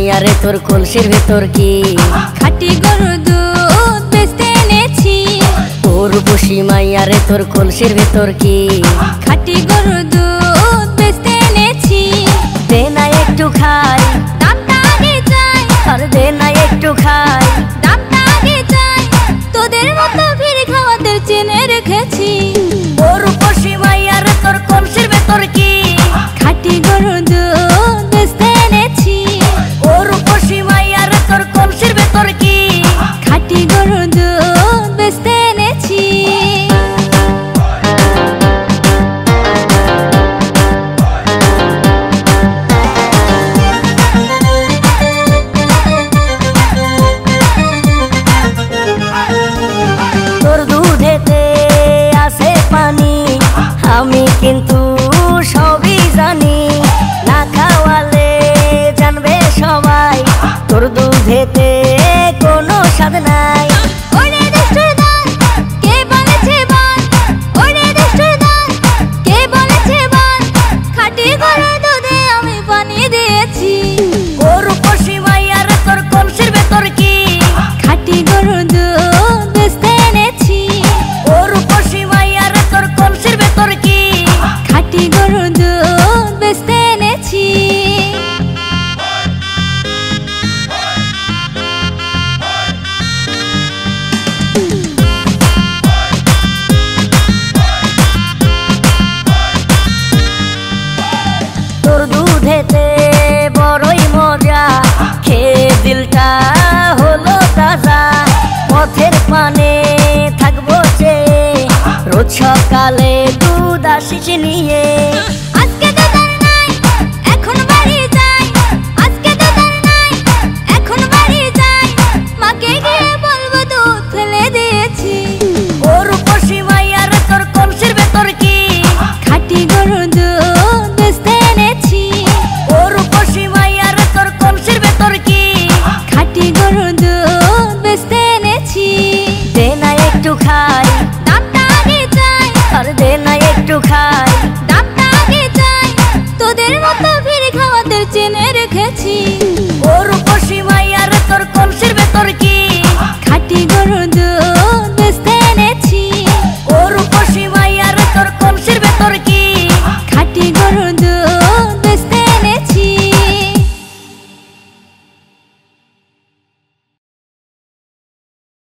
মাইয়া রে তোর কলসির ভেতর কি খাঁটি গরুর দুধ বেচতে এনেছি। উর্বশী মাইয়া রে তোর কলসির ভেতর কি খাঁটি গরুর দুধ বেচতে এনেছি। দে না একটু খাই, দামটা আগে চাই, আর দে না একটু খাই। দামটা আগে চাই, তোদের মতো ভিড় খাওয়াদের চেনে রেখেছি। উর্বশী মাইয়া রে তোর কলসির ভেতর কি খাঁটি গরুর দুধ বেচতে এনেছি। উর্বশী মাইয়া রে তোর কলসির ভেতর কি খাঁটি গরুর দুধ বেচতে এনেছি। তোর দুধেতে আছে পানি, আমি কিন্তু সবই জানি। না খাওয়ালে জানবে সবাই তোর দুধেতে কোনো স্বাদ নাই।